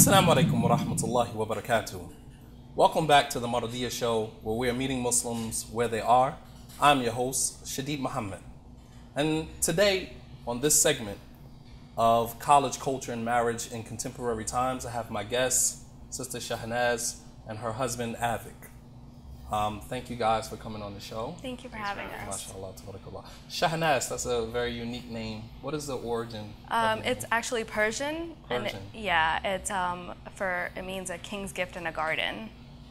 Assalamu alaikum wa rahmatullahi wa barakatuh. Welcome back to the Mardiyah Show, where we are meeting Muslims where they are. I'm your host, Shadeed Muhammad. And today, on this segment of college culture and marriage in contemporary times, I have my guest, Sister Shahnaz, and her husband, Avik. Thank you guys for coming on the show. Thank you for having us. MashaAllah, tabarakallah. Shahnaz, that's a very unique name. What is the origin? It's actually Persian. Persian. It means a king's gift in a garden.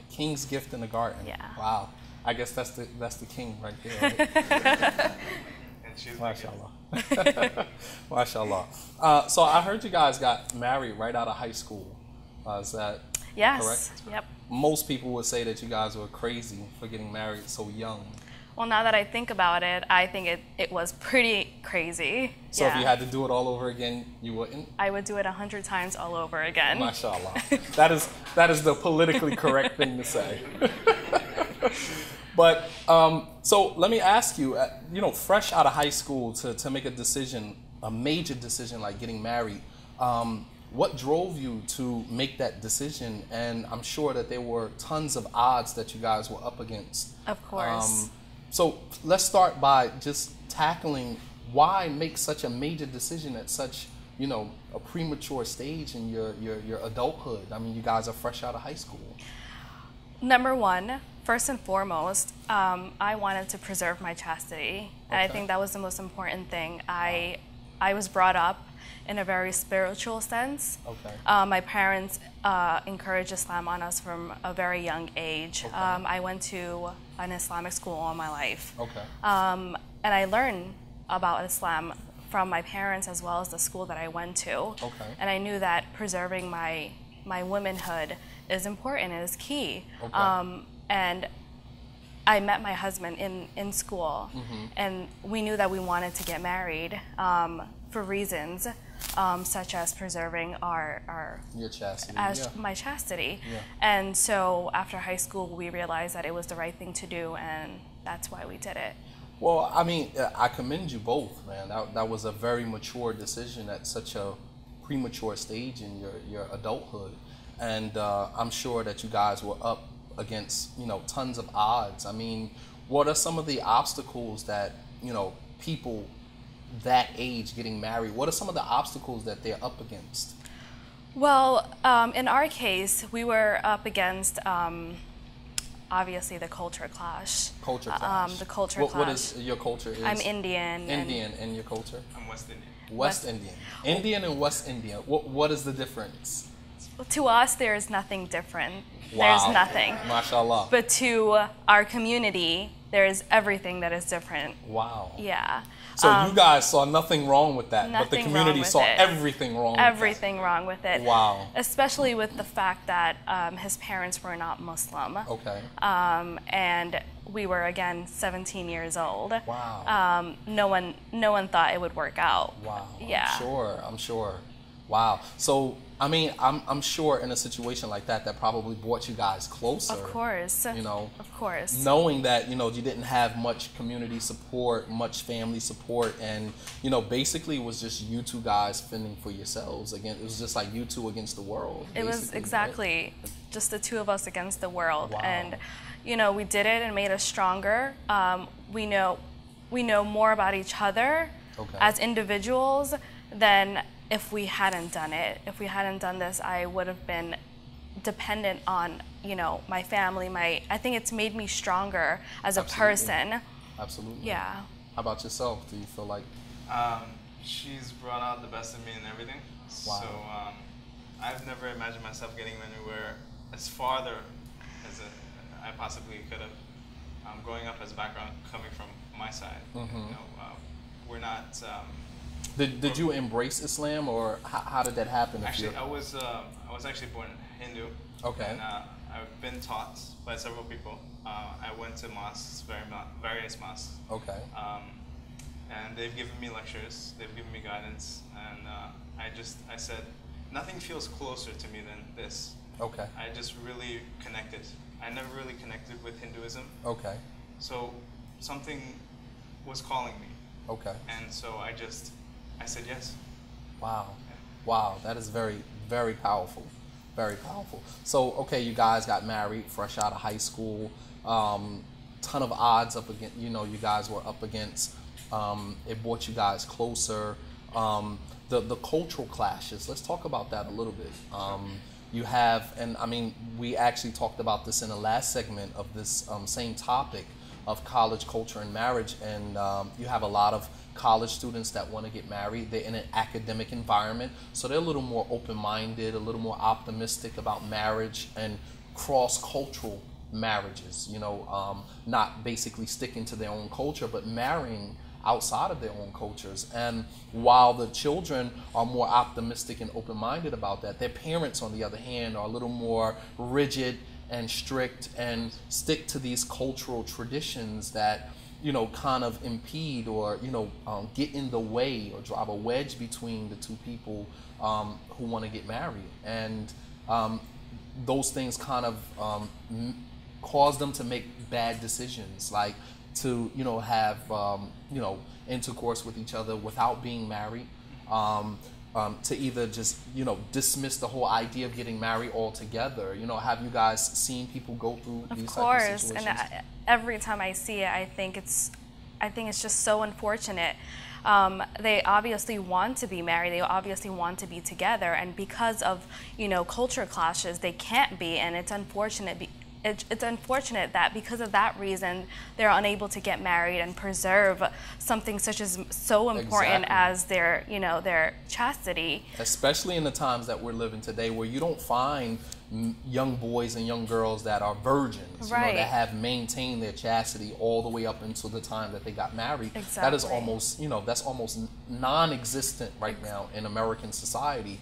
King's gift in the garden. Yeah. Wow. I guess that's the king right there. Right? MashaAllah. MashaAllah. So I heard you guys got married right out of high school. Is that correct? Yep. Most people would say that you guys were crazy for getting married so young. Well, now that I think about it, I think it was pretty crazy. So if you had to do it all over again, you wouldn't? I would do it 100 times all over again. MashaAllah. that is the politically correct thing to say. But so let me ask you, fresh out of high school to make a decision, a major decision like getting married, what drove you to make that decision? And I'm sure that there were tons of odds that you guys were up against. Of course. So let's start by just tackling why make such a major decision at such, a premature stage in your adulthood. I mean, you guys are fresh out of high school. Number one, first and foremost, I wanted to preserve my chastity. Okay. And I think that was the most important thing. I was brought up in a very spiritual sense. Okay. My parents encouraged Islam on us from a very young age. Okay. I went to an Islamic school all my life. Okay. And I learned about Islam from my parents as well as the school that I went to. Okay. And I knew that preserving my womanhood is important, it is key. Okay. And I met my husband in school, and we knew that we wanted to get married for reasons such as preserving your chastity, my chastity. Yeah. And so after high school, we realized that it was the right thing to do, and that's why we did it. Well, I mean, I commend you both, man. That was a very mature decision at such a premature stage in your adulthood, and I'm sure that you guys were up against tons of odds. I mean, what are some of the obstacles that people that age getting married, what are some of the obstacles that they're up against? Well, in our case, we were up against obviously the culture clash. Culture clash. The culture clash. What is your culture? I'm Indian. Indian, and your culture? I'm West Indian. West Indian. Indian and West Indian. What is the difference? To us, there is nothing different. Wow. There's nothing. MashaAllah. But to our community, there is everything that is different. Wow. Yeah. So you guys saw nothing wrong with that, but the community saw everything wrong with it. Everything wrong with it. Wow. Especially with the fact that his parents were not Muslim. Okay. And we were, again, 17 years old. Wow. No one thought it would work out. Wow. Yeah. I'm sure. Wow. So, I mean, I'm sure in a situation like that probably brought you guys closer. Of course. Of course. Knowing that, you didn't have much community support, much family support, and, basically it was just you two guys fending for yourselves. Again, it was just like you two against the world. It was exactly just the two of us against the world. Wow. And, we did it and made us stronger. We know more about each other as individuals than if we hadn't done it. If we hadn't done this, I would have been dependent on, my family. I think it's made me stronger as a person. Absolutely. Yeah. How about yourself? Do you feel like? She's brought out the best in me and everything. Wow. So I've never imagined myself getting anywhere as farther as I possibly could have. Growing up as a background coming from my side, we're not. Did you embrace Islam, or how did that happen? Actually, I was actually born Hindu. Okay. And I've been taught by several people. I went to mosques, various mosques. Okay. And they've given me lectures. They've given me guidance, and I said, nothing feels closer to me than this. Okay. I just really connected. I never really connected with Hinduism. Okay. So something was calling me. Okay. And so I said yes. Wow. Wow, that is very, very powerful. Very powerful. So, okay, you guys got married fresh out of high school. Ton of odds up against, you know, you guys were up against. It brought you guys closer. The cultural clashes. Let's talk about that a little bit. You have, and I mean, we actually talked about this in the last segment of this same topic of college culture and marriage, and you have a lot of college students that want to get married. They're in an academic environment, so they're a little more open-minded, a little more optimistic about marriage and cross-cultural marriages, you know, not basically sticking to their own culture, but marrying outside of their own cultures. And while the children are more optimistic and open-minded about that, their parents, on the other hand, are a little more rigid and strict and stick to these cultural traditions that, you know, kind of impede or, you know, get in the way or drive a wedge between the two people who want to get married. And those things kind of cause them to make bad decisions, like to, you know, have, you know, intercourse with each other without being married, to either just, you know, dismiss the whole idea of getting married altogether. You know, have you guys seen people go through these types of situations? And every time I see it, I think it's just so unfortunate. They obviously want to be married. They obviously want to be together, and because of, you know, culture clashes, they can't be, and it's unfortunate. It's unfortunate that because of that reason, they're unable to get married and preserve something such as so important as their, you know, their chastity. Especially in the times that we're living today, where you don't find young boys and young girls that are virgins, right, you know, that have maintained their chastity all the way up until the time that they got married. Exactly. That is almost, you know, that's almost non-existent right now in American society.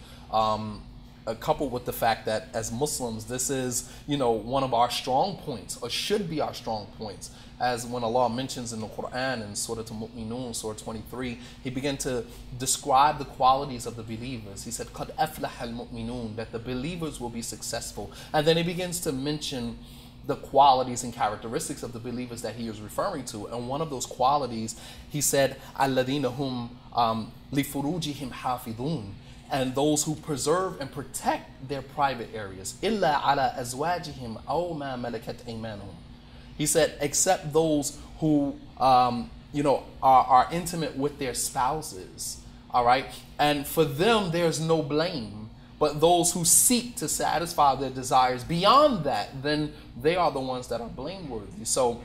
Coupled with the fact that as Muslims, this is, you know, one of our strong points, or should be our strong points. As when Allah mentions in the Quran in Surah Al-Mu'minun, Surah 23, He began to describe the qualities of the believers. He said, "Qad aflaha al-mu'minun," that the believers will be successful. And then He begins to mention the qualities and characteristics of the believers that He is referring to. And one of those qualities, He said, "Alladhina hum li furujihim hafidun," and those who preserve and protect their private areas. إِلَّا عَلَى أَزْوَاجِهِمْ أَوْ مَا مَلَكَتْ أَيْمَانُهُم. He said, except those who, you know, are intimate with their spouses. All right? And for them, there's no blame. But those who seek to satisfy their desires beyond that, then they are the ones that are blameworthy. So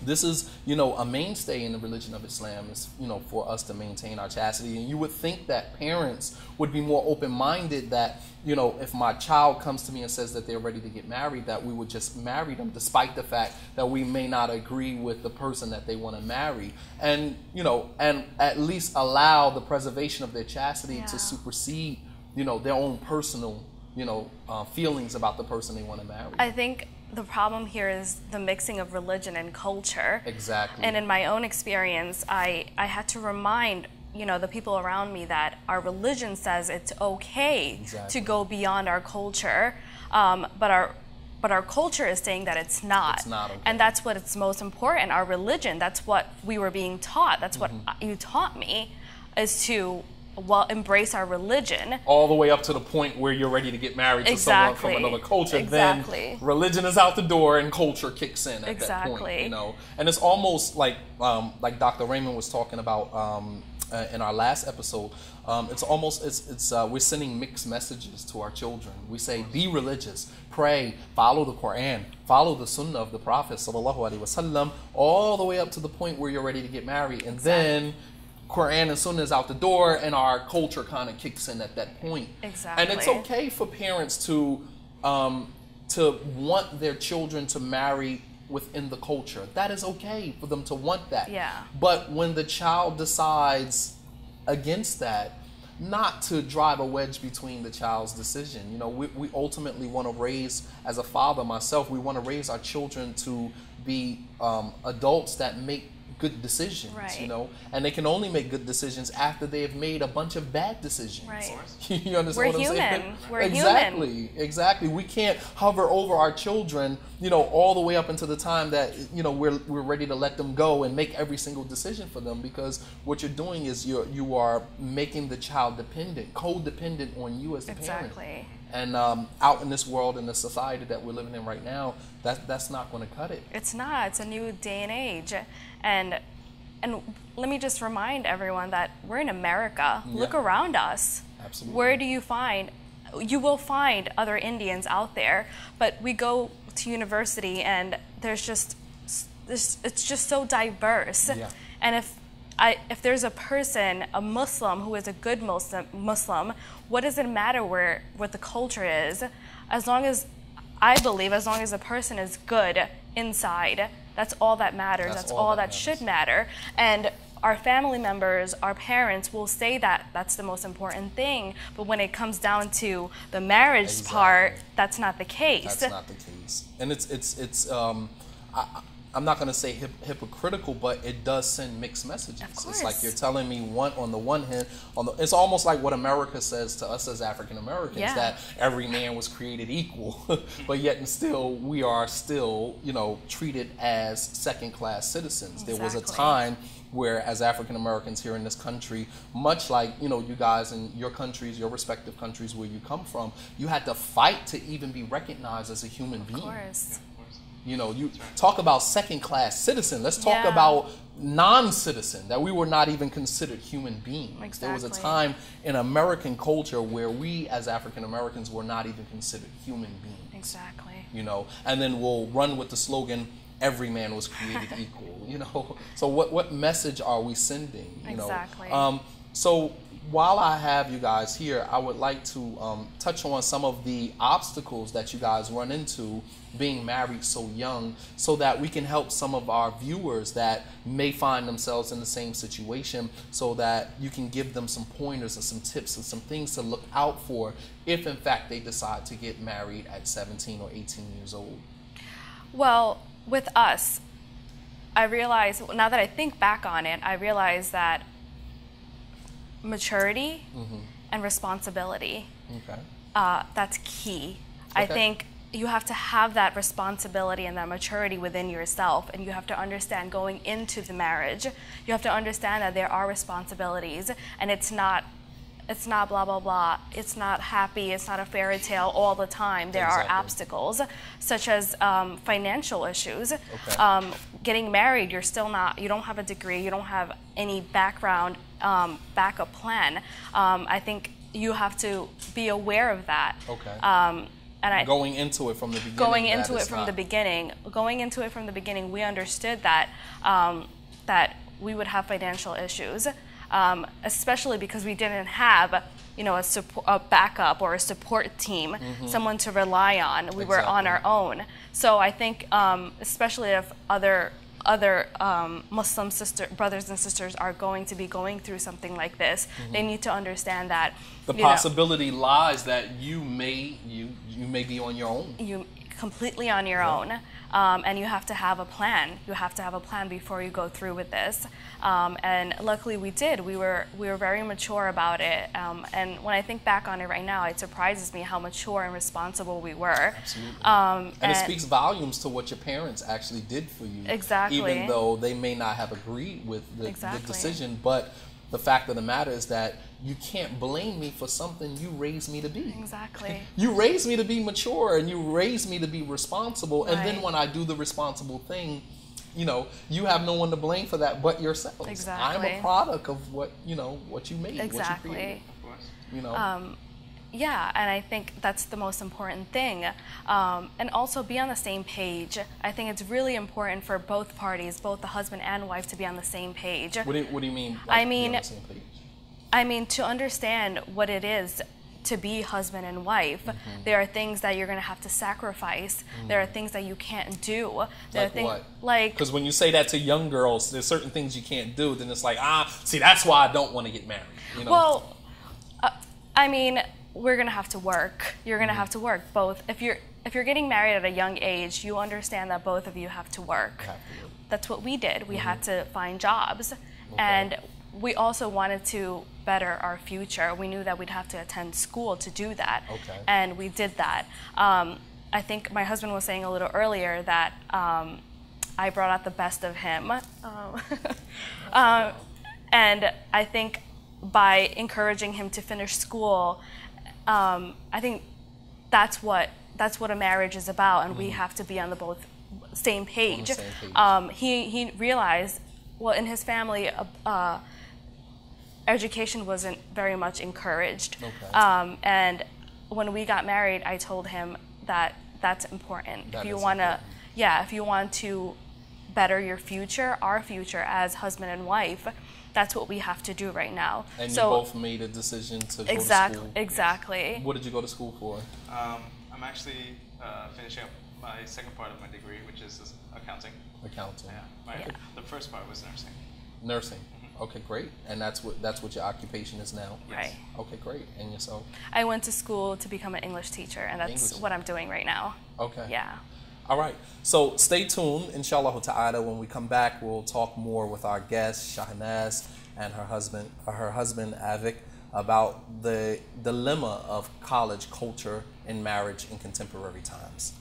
this is, you know, a mainstay in the religion of Islam, is, you know, for us to maintain our chastity. And you would think that parents would be more open-minded, that, you know, if my child comes to me and says that they're ready to get married, that we would just marry them, despite the fact that we may not agree with the person that they want to marry. And, you know, and at least allow the preservation of their chastity to supersede, you know, their own personal, you know, feelings about the person they want to marry. I think the problem here is the mixing of religion and culture. Exactly. And in my own experience, I had to remind, you know, the people around me that our religion says it's okay to go beyond our culture, but our culture is saying that it's not. It's not okay. And that's what it's most important. Our religion, that's what we were being taught. That's what you taught me, is to, well, embrace our religion. All the way up to the point where you're ready to get married to someone from another culture. Then religion is out the door and culture kicks in at that point. You know, and it's almost like Dr. Raymond was talking about in our last episode. It's almost we're sending mixed messages to our children. We say, be religious, pray, follow the Quran, follow the Sunnah of the Prophet sallallahu alaihi wasallam, all the way up to the point where you're ready to get married, and then Quran and Sunnah is out the door, and our culture kind of kicks in at that point. Exactly. And it's okay for parents to want their children to marry within the culture. That is okay for them to want that. Yeah. But when the child decides against that, not to drive a wedge between the child's decision. You know, we ultimately want to raise, as a father myself, we want to raise our children to be adults that make good decisions, you know, and they can only make good decisions after they have made a bunch of bad decisions. Right. You understand We're what I'm human. saying? We're human. Exactly. We can't hover over our children, you know, all the way up until the time that, you know, we're ready to let them go and make every single decision for them, because what you're doing is you are making the child dependent, codependent on you as the parent. And out in this world, in the society that we're living in right now, that's not going to cut it. It's not. It's a new day and age. And let me just remind everyone that we're in America. Yeah. Look around us. Absolutely. Where do you find? You will find other Indians out there, but we go to university and it's just so diverse. Yeah. And if there's a person, a Muslim who is a good Muslim, what does it matter what the culture is? As long as a person is good inside, that's all that matters. That's all that should matter. And our family members, our parents will say that that's the most important thing, but when it comes down to the marriage part, that's not the case. That's not the case. And I'm not going to say hypocritical, but it does send mixed messages. Of course. It's like you're telling me on the one hand, it's almost like what America says to us as African Americans, yeah. that every man was created equal, but yet and still we are still, treated as second-class citizens. Exactly. There was a time where, as African Americans here in this country, much like you guys in your countries, your respective countries where you come from, you had to fight to even be recognized as a human being. Of course. You talk about second-class citizen. Let's talk about non-citizen, that we were not even considered human beings. Exactly. There was a time in American culture where we, as African Americans, were not even considered human beings. Exactly. And then we'll run with the slogan, "Every man was created equal." So what message are we sending? Exactly. So while I have you guys here, I would like to touch on some of the obstacles that you guys run into being married so young, so that we can help some of our viewers that may find themselves in the same situation, so that you can give them some pointers and some tips and some things to look out for if in fact they decide to get married at 17 or 18 years old. Well, with us, I realize, now that I think back on it, I realize that maturity and responsibility, that's key. Okay. I think you have to have that responsibility and that maturity within yourself, and you have to understand going into the marriage, you have to understand that there are responsibilities, and it's not blah blah blah, it's not happy, it's not a fairy tale all the time. There are obstacles such as financial issues. Okay. Getting married, you don't have a degree, you don't have any background backup plan. I think you have to be aware of that. Okay. Going into it from the beginning. Going into it from the beginning, we understood that that we would have financial issues, especially because we didn't have a backup or a support team, someone to rely on. We were on our own. So I think, especially if other Muslim brothers and sisters are going to be going through something like this, they need to understand that the possibility lies that you may be on your own. You completely on your own, and you have to have a plan. You have to have a plan before you go through with this. And luckily we did. We were very mature about it. And when I think back on it right now, it surprises me how mature and responsible we were. Absolutely. And it speaks volumes to what your parents actually did for you. Exactly. Even though they may not have agreed with the decision, but the fact of the matter is that you can't blame me for something you raised me to be. Exactly. You raised me to be mature, and you raised me to be responsible. Right. And then when I do the responsible thing, you have no one to blame for that but yourselves. Exactly. I'm a product of what you made, exactly. what you created. Yeah, and I think that's the most important thing. And also be on the same page. I think it's really important for both parties, both the husband and wife, to be on the same page. What do you mean? I mean, to understand what it is to be husband and wife. There are things that you're going to have to sacrifice. There are things that you can't do. Because when you say that to young girls, there's certain things you can't do. Then it's like, see, that's why I don't want to get married. Well, we're going to have to work. You're going to have to work both. If you're getting married at a young age, you understand that both of you have to work. That's what we did. We had to find jobs. And we also wanted to better our future. We knew that we'd have to attend school to do that. And we did that. I think my husband was saying a little earlier that I brought out the best of him. And I think by encouraging him to finish school, I think that's what a marriage is about, and we have to be on the both same page. He realized, well, in his family, education wasn't very much encouraged. And when we got married, I told him that that's important. If you want to better your future, our future as husband and wife, that's what we have to do right now. And you both made a decision to go to school. Exactly. What did you go to school for? I'm actually finishing up my second part of my degree, which is accounting. Accounting. The first part was nursing. Nursing. Okay, great. And that's what your occupation is now? Yes. Right. Okay, great. And yourself? I went to school to become an English teacher, and that's what I'm doing right now. Okay. Yeah. All right. So stay tuned. Inshallah ta'ala, when we come back, we'll talk more with our guest, Shahnaz, and her husband, Avik, about the dilemma of college culture and marriage in contemporary times.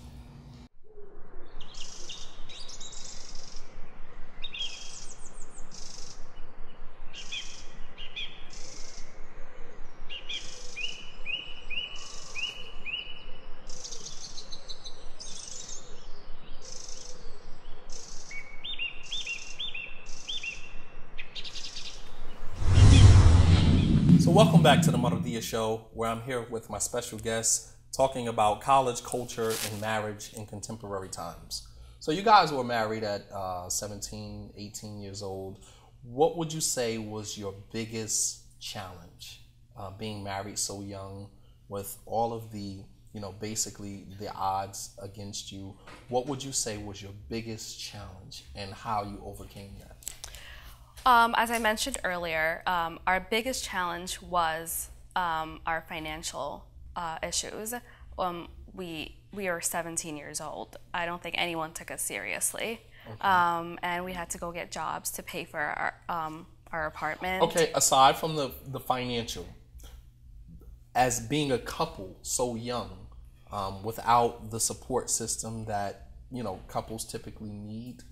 So welcome back to the Mardiyah Show, where I'm here with my special guest talking about college culture and marriage in contemporary times. So you guys were married at 17, 18 years old. What would you say was your biggest challenge being married so young with all of the, basically the odds against you? What would you say was your biggest challenge and how you overcame that? As I mentioned earlier, our biggest challenge was our financial issues. We are 17 years old. I don't think anyone took us seriously. And we had to go get jobs to pay for our apartment. Okay, aside from the financial, as being a couple so young, without the support system that couples typically need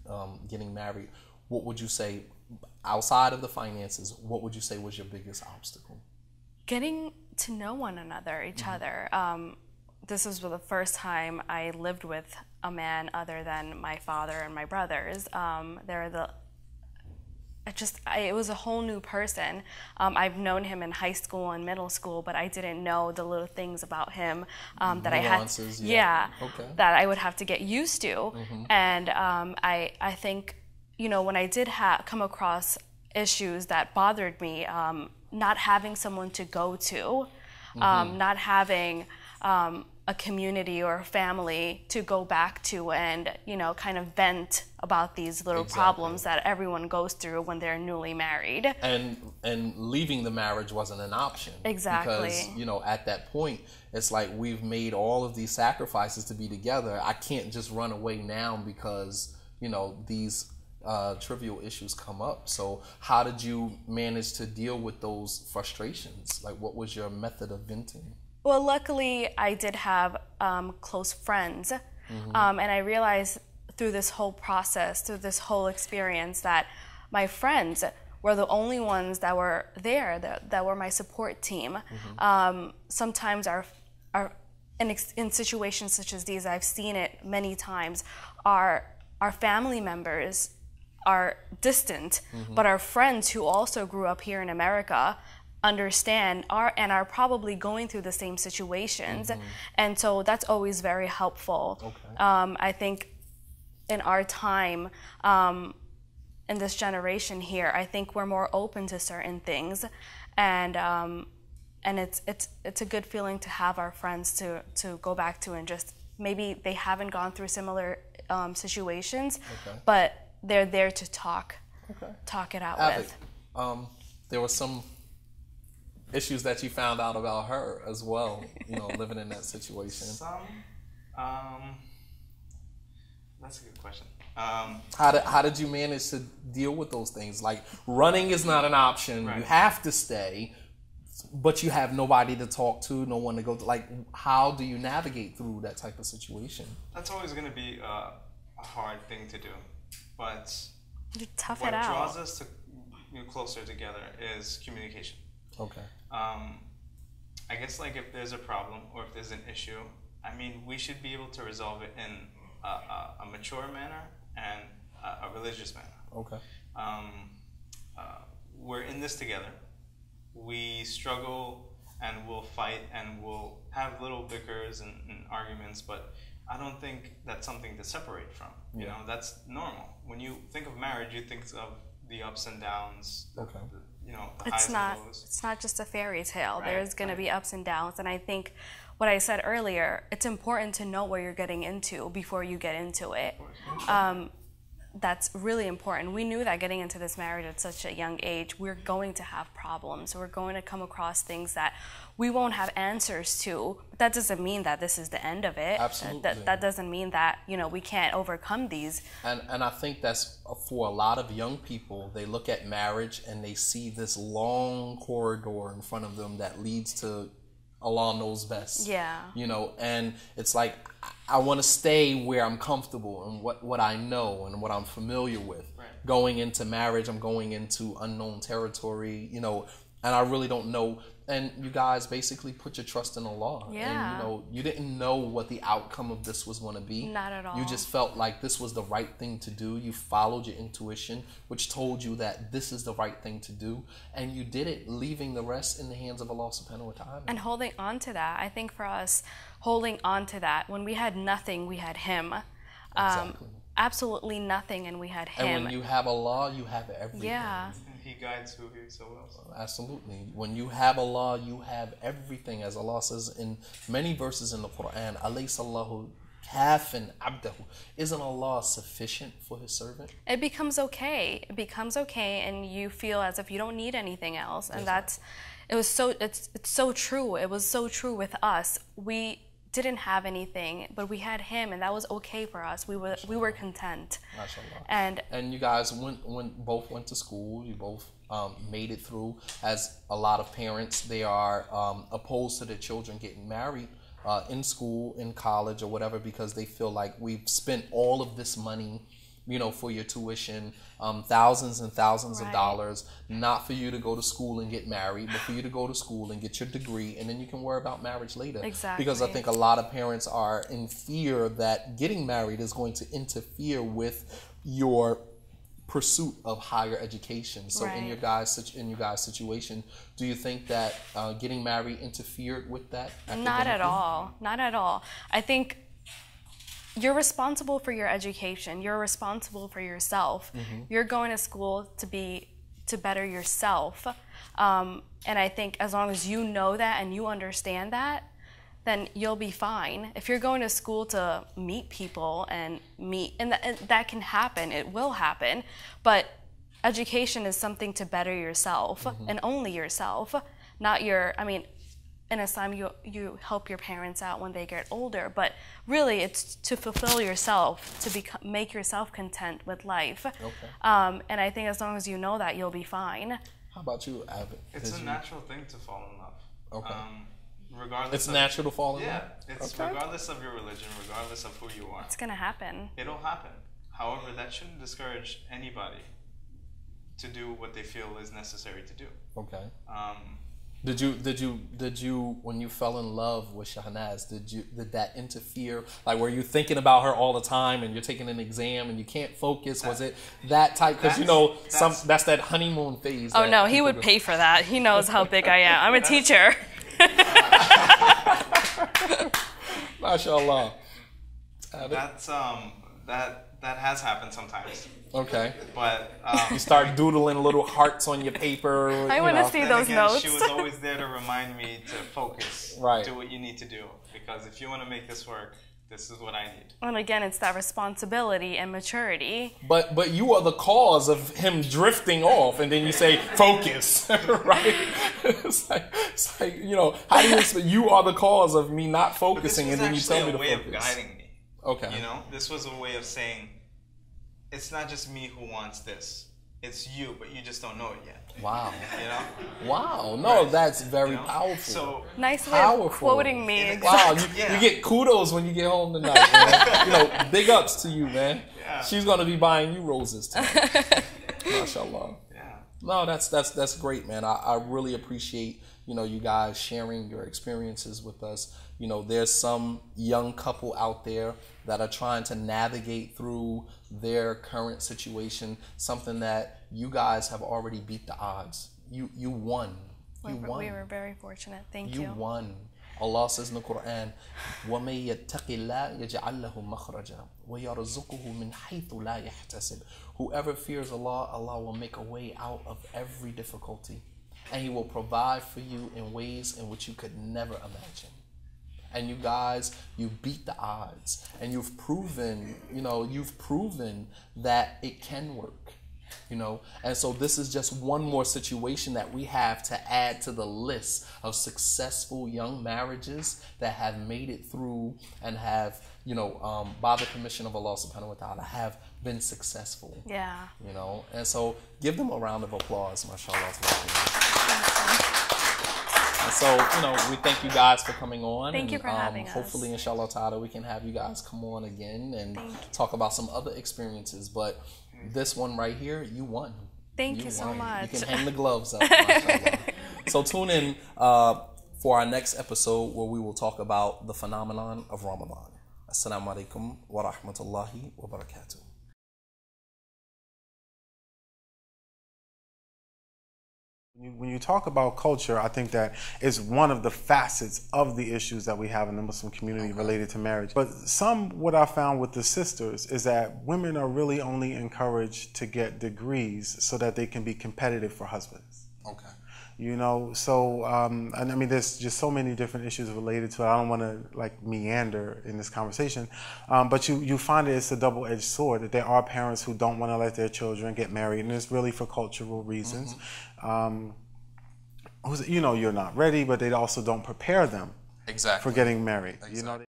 getting married, what would you say, outside of the finances, what would you say was your biggest obstacle? Getting to know one another, each other. This was the first time I lived with a man other than my father and my brothers. It was a whole new person. I've known him in high school and middle school, but I didn't know the little things about him that Nuances, that I would have to get used to. And I think, when I did come across issues that bothered me, not having someone to go to, not having a community or a family to go back to and, kind of vent about these little problems that everyone goes through when they're newly married. And leaving the marriage wasn't an option. Exactly. Because, at that point, it's like we've made all of these sacrifices to be together. I can't just run away now because, these trivial issues come up. So how did you manage to deal with those frustrations? Like, what was your method of venting? Well, luckily I did have close friends, and I realized through this whole process, through this whole experience, that my friends were the only ones that were there, that were my support team. Sometimes in situations such as these, I've seen it many times, our family members are distant, but our friends who also grew up here in America understand and are probably going through the same situations. And so that's always very helpful. I think in our time, in this generation here, I think we're more open to certain things, and it's a good feeling to have our friends to go back to, and just maybe they haven't gone through similar situations, but they're there to talk it out with. There were some issues that you found out about her as well, living in that situation. That's a good question. How did you manage to deal with those things? Like, running is not an option. Right. You have to stay, but you have nobody to talk to, no one to go to. Like, how do you navigate through that type of situation? That's always going to be a hard thing to do. But you tough it out. What draws us to closer together is communication. Okay. I guess, like, if there's a problem or if there's an issue, I mean, we should be able to resolve it in a mature manner and a religious manner. Okay. We're in this together. We struggle and we'll fight and we'll have little bickers and arguments, but I don't think that's something to separate from. You know, that's normal. When you think of marriage, you think of the ups and downs, the highs and lows. It's not just a fairy tale. Right, There's going to be ups and downs, and I think what I said earlier, it's important to know what you're getting into before you get into it. That's really important. We knew that getting into this marriage at such a young age, we're going to have problems. We're going to come across things that we won't have answers to. But that doesn't mean that this is the end of it. Absolutely. That doesn't mean that, you know, we can't overcome these. And I think that's for a lot of young people, they look at marriage and they see this long corridor in front of them that leads to Allah knows best. Yeah. You know, and it's like, I want to stay where I'm comfortable and what I know and what I'm familiar with. Right. Going into marriage, I'm going into unknown territory, you know, and I really don't know. And you guys basically put your trust in Allah. Yeah. And, you know, you didn't know what the outcome of this was going to be. Not at all. You just felt like this was the right thing to do. You followed your intuition, which told you that this is the right thing to do. And you did it, leaving the rest in the hands of Allah subhanahu wa ta'ala. And holding on to that. I think for us, holding on to that. When we had nothing, we had Him. Exactly. Absolutely nothing, and we had Him. And when you have Allah, you have everything. Yeah. He guides who He so wills. Absolutely. When you have Allah, you have everything. As Allah says in many verses in the Quran, Alaysallahu kafin abdahu. Isn't Allah sufficient for His servant? It becomes okay. It becomes okay, and you feel as if you don't need anything else. And it's so true. It was so true with us. We didn't have anything, but we had Him, and that was okay for us. We were content. MashaAllah. And you guys both went to school. You both made it through. As a lot of parents, they are opposed to their children getting married in school, in college, or whatever, because they feel like we've spent all of this money, you know, for your tuition, thousands and thousands of dollars, not for you to go to school and get married, but for you to go to school and get your degree, and then you can worry about marriage later. Exactly. Because I think a lot of parents are in fear that getting married is going to interfere with your pursuit of higher education. So in your guys' situation, do you think that getting married interfered with that? Not at all. Not at all. I think you're responsible for your education. You're responsible for yourself. You're going to school to better yourself. And I think as long as you know that and you understand that, then you'll be fine. If you're going to school to meet people and that can happen, it will happen, but education is something to better yourself and only yourself, not in Islam, you help your parents out when they get older, but really it's to fulfill yourself, to make yourself content with life. And I think as long as you know that, you'll be fine. How about you, Abbott? It's a natural thing to fall in love. Okay. Regardless it's natural to fall in love? Yeah, it's regardless of your religion, regardless of who you are. It's gonna happen. It'll happen. However, that shouldn't discourage anybody to do what they feel is necessary to do. Okay. Did you when you fell in love with Shahnaz, did that interfere? Like, were you thinking about her all the time and you're taking an exam and you can't focus? Was it that type? Because you know, that's that honeymoon phase. Oh no, he would pay for that. He knows how big I am. I'm a teacher. MashaAllah. That's that has happened sometimes. Okay. But you start doodling little hearts on your paper. I want to see those notes. She was always there to remind me to focus. Right. Do what you need to do, because if you want to make this work, this is what I need. And again, it's that responsibility and maturity. But you are the cause of him drifting off, and then you say focus, right? It's like you know, how do you expect? You are the cause of me not focusing, and then you tell me to focus. This was actually a way of guiding me. Okay. You know, this was a way of saying, it's not just me who wants this. It's you, but you just don't know it yet. Wow. You know? Wow. No, that's very powerful. So nice way of quoting me. Wow, you get kudos when you get home tonight, man. You know, big ups to you, man. Yeah. She's gonna be buying you roses tonight. MashaAllah. Yeah. No, that's great, man. I really appreciate, you guys sharing your experiences with us. There's some young couple out there that are trying to navigate through their current situation, something that you guys have already beat the odds. You won. You won. We were very fortunate. Thank you. You won. Allah says in the Quran, وَمَن يَتَّقِ اللَّهَ يَجْعَلْ لَهُ مَخْرَجًا وَيَرْزُقُهُ مِنْ حَيْثُ لَا يَحْتَسِبُ. Whoever fears Allah, Allah will make a way out of every difficulty. And He will provide for you in ways in which you could never imagine. And you guys, you beat the odds. And you've proven that it can work. And so this is just one more situation that we have to add to the list of successful young marriages that have made it through and have, by the permission of Allah subhanahu wa ta'ala, have been successful. Yeah. And so give them a round of applause, mashallah. And so, we thank you guys for coming on. Thank you for having us. Hopefully, inshallah ta'ala, we can have you guys come on again and talk about some other experiences. But this one right here, you won. Thank you so much. You can hang the gloves up. Mashallah. So tune in for our next episode where we will talk about the phenomenon of Ramadan. Assalamu alaikum wa rahmatullahi wa barakatuh. When you talk about culture, I think that is one of the facets of the issues that we have in the Muslim community related to marriage. But what I found with the sisters is that women are really only encouraged to get degrees so that they can be competitive for husbands. Okay. So, and I mean, there's just so many different issues related to it. I don't want to meander in this conversation, but you find that it's a double-edged sword, that there are parents who don't want to let their children get married, and it's really for cultural reasons. You're not ready, but they also don't prepare them for getting married. Exactly.